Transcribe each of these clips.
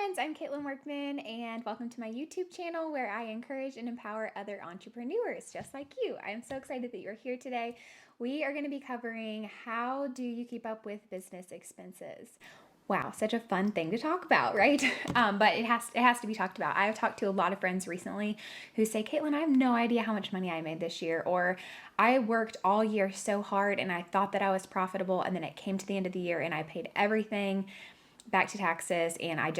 friends, I'm Caitlin Workman, and welcome to my YouTube channel where I encourage and empower other entrepreneurs just like you. I'm so excited that you're here today. We are going to be covering how do you keep up with business expenses. Wow, such a fun thing to talk about, right? But it has to be talked about. I've talked to a lot of friends recently who say, Caitlin, I have no idea how much money I made this year, or I worked all year so hard and I thought that I was profitable, and then it came to the end of the year and I paid everything back to taxes and I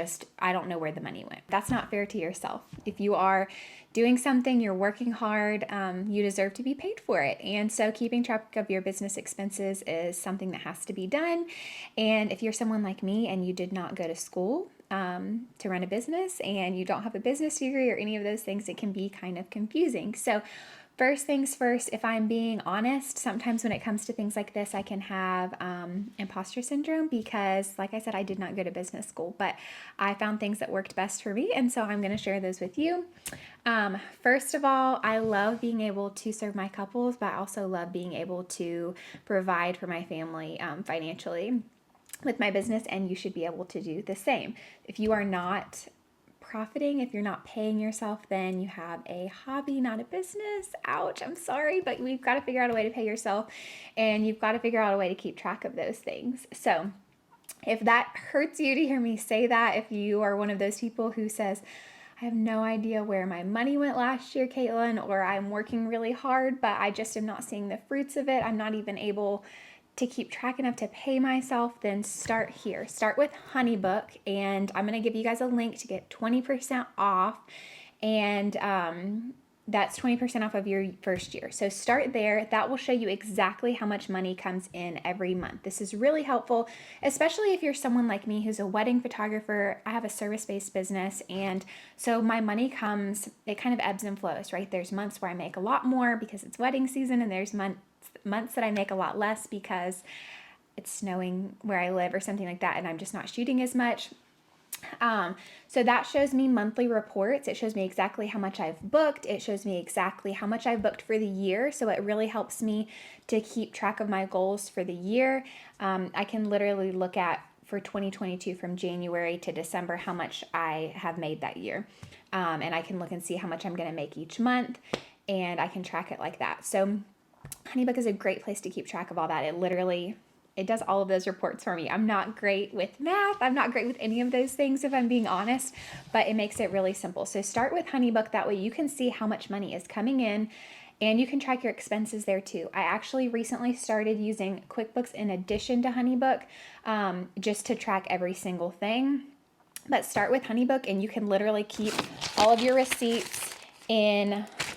don't know where the money went. That's not fair to yourself. If you are doing something, you're working hard, you deserve to be paid for it. And so keeping track of your business expenses is something that has to be done. And if you're someone like me and you did not go to school to run a business and you don't have a business degree or any of those things, it can be kind of confusing. So first things first, if I'm being honest, sometimes when it comes to things like this, I can have imposter syndrome because, like I said, I did not go to business school, but I found things that worked best for me, and so I'm going to share those with you. First of all, I love being able to serve my couples, but I also love being able to provide for my family financially with my business, and you should be able to do the same. If you are not profiting, if you're not paying yourself, then you have a hobby, not a business. Ouch, I'm sorry, but we've got to figure out a way to pay yourself, and you've got to figure out a way to keep track of those things. So if that hurts you to hear me say that, if you are one of those people who says, I have no idea where my money went last year, Caitlin, or I'm working really hard, but I just am not seeing the fruits of it, I'm not even able to keep track enough to pay myself, then start here. Start with Honeybook, and I'm going to give you guys a link to get 20% off, and that's 20% off of your first year. So start there. That will show you exactly how much money comes in every month. This is really helpful, especially if you're someone like me who's a wedding photographer. I have a service-based business, and so my money comes, it kind of ebbs and flows, right? There's months where I make a lot more because it's wedding season, and there's months that I make a lot less because it's snowing where I live or something like that, and I'm just not shooting as much. So that shows me monthly reports. It shows me exactly how much I've booked. It shows me exactly how much I've booked for the year. So it really helps me to keep track of my goals for the year. I can literally look at for 2022 from January to December how much I have made that year. And I can look and see how much I'm going to make each month, and I can track it like that. So Honeybook is a great place to keep track of all that. It does all of those reports for me. I'm not great with math. I'm not great with any of those things, if I'm being honest, but it makes it really simple. So start with Honeybook. That way you can see how much money is coming in, and you can track your expenses there too. I actually recently started using QuickBooks in addition to Honeybook, just to track every single thing. But start with Honeybook, and you can literally keep all of your receipts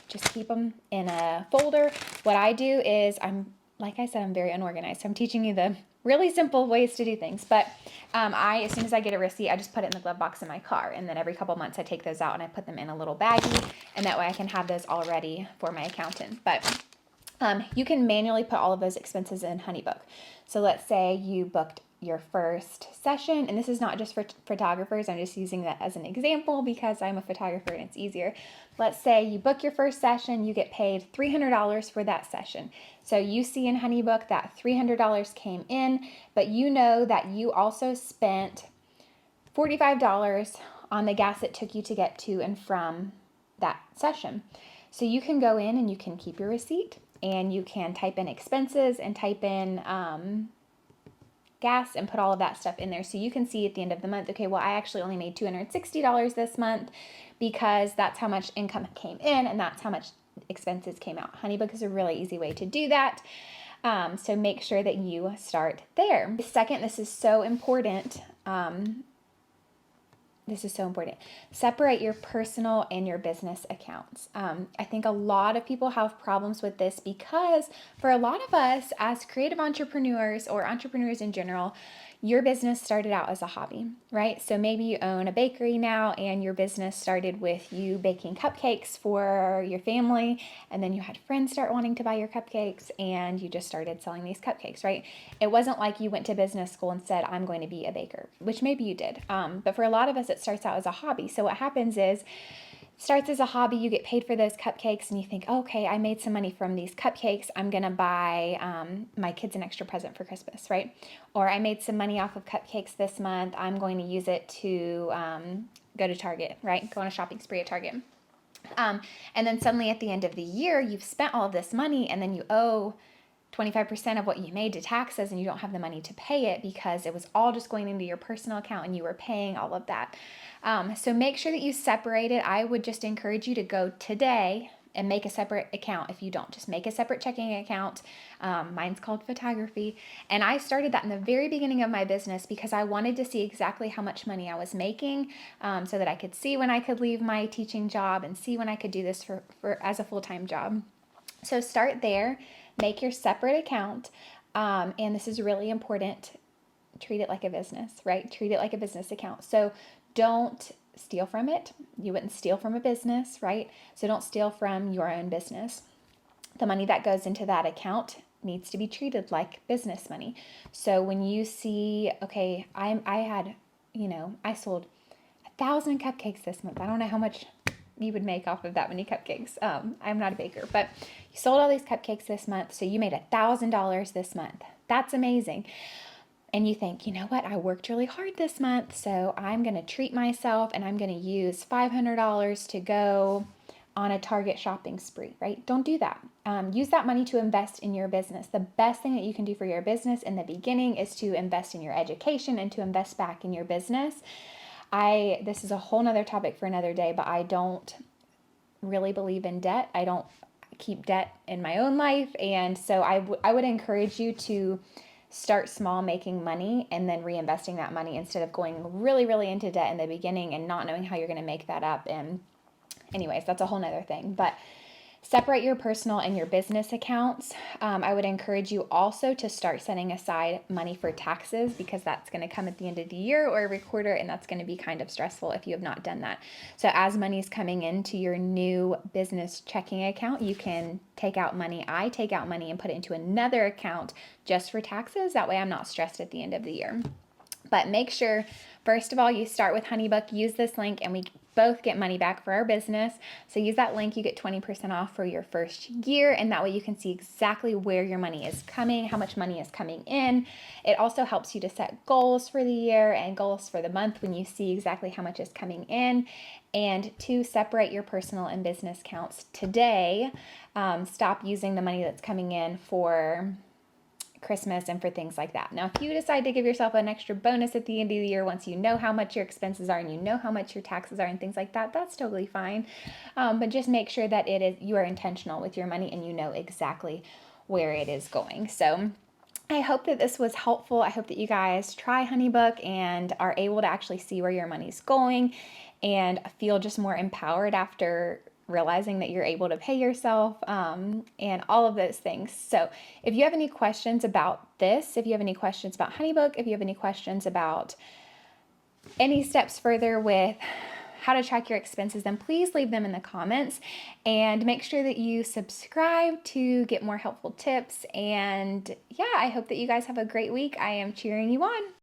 just keep them in a folder. What I do is like I said, I'm very unorganized. So I'm teaching you the really simple ways to do things. But as soon as I get a receipt, I just put it in the glove box in my car. And then every couple months I take those out and I put them in a little baggie. And that way I can have those all ready for my accountant. But you can manually put all of those expenses in Honeybook. So let's say you booked your first session, and this is not just for photographers, I'm just using that as an example because I'm a photographer and it's easier. Let's say you book your first session, you get paid $300 for that session. So you see in Honeybook that $300 came in, but you know that you also spent $45 on the gas it took you to get to and from that session. So you can go in and you can keep your receipt, and you can type in expenses and type in gas and put all of that stuff in there. So you can see at the end of the month, okay, well, I actually only made $260 this month because that's how much income came in and that's how much expenses came out. Honeybook is a really easy way to do that. So make sure that you start there. Second, this is so important. Separate your personal and your business accounts. I think a lot of people have problems with this because for a lot of us as creative entrepreneurs or entrepreneurs in general, your business started out as a hobby, right? So maybe you own a bakery now and your business started with you baking cupcakes for your family, and then you had friends start wanting to buy your cupcakes and you just started selling these cupcakes, right? It wasn't like you went to business school and said, I'm going to be a baker, which maybe you did. But for a lot of us, it starts out as a hobby. So what happens is starts as a hobby, you get paid for those cupcakes and you think, okay, I made some money from these cupcakes. I'm going to buy my kids an extra present for Christmas, right? Or I made some money off of cupcakes this month. I'm going to use it to go to Target, right? Go on a shopping spree at Target. And then suddenly at the end of the year, you've spent all of this money and then you owe 25% of what you made to taxes and you don't have the money to pay it because it was all just going into your personal account and you were paying all of that. So make sure that you separate it. I would just encourage you to go today and make a separate account. If you don't, just make a separate checking account. Mine's called photography. And I started that in the very beginning of my business because I wanted to see exactly how much money I was making so that I could see when I could leave my teaching job and see when I could do this for as a full-time job. So start there. Make your separate account, and this is really important. Treat it like a business, right? Treat it like a business account. So don't steal from it. You wouldn't steal from a business, right? So don't steal from your own business. The money that goes into that account needs to be treated like business money. So when you see, okay, I sold 1,000 cupcakes this month. I don't know how much you would make off of that many cupcakes. I'm not a baker, but you sold all these cupcakes this month, so you made $1,000 this month. That's amazing. And you think, you know what? I worked really hard this month, so I'm going to treat myself and I'm going to use $500 to go on a Target shopping spree, right? Don't do that. Use that money to invest in your business. The best thing that you can do for your business in the beginning is to invest in your education and to invest back in your business. This is a whole nother topic for another day, but I don't really believe in debt. I don't keep debt in my own life. And so I would encourage you to start small, making money, and then reinvesting that money instead of going really, really into debt in the beginning and not knowing how you're going to make that up. And anyways, that's a whole nother thing. But separate your personal and your business accounts. I would encourage you also to start setting aside money for taxes because that's going to come at the end of the year or every quarter, and that's going to be kind of stressful if you have not done that. So as money is coming into your new business checking account, you can take out money. I take out money and put it into another account just for taxes. That way I'm not stressed at the end of the year. But make sure, first of all, you start with Honeybook, use this link, and we both get money back for our business. So use that link, you get 20% off for your first year, and that way you can see exactly where your money is coming, how much money is coming in. It also helps you to set goals for the year and goals for the month when you see exactly how much is coming in. And to separate your personal and business accounts today. Stop using the money that's coming in for Christmas and for things like that. Now, if you decide to give yourself an extra bonus at the end of the year, once you know how much your expenses are and you know how much your taxes are and things like that, that's totally fine. But just make sure that you are intentional with your money and you know exactly where it is going. So I hope that this was helpful. I hope that you guys try Honeybook and are able to actually see where your money's going and feel just more empowered after realizing that you're able to pay yourself and all of those things. So if you have any questions about this, if you have any questions about Honeybook, if you have any questions about any steps further with how to track your expenses, then please leave them in the comments and make sure that you subscribe to get more helpful tips. And yeah, I hope that you guys have a great week. I am cheering you on.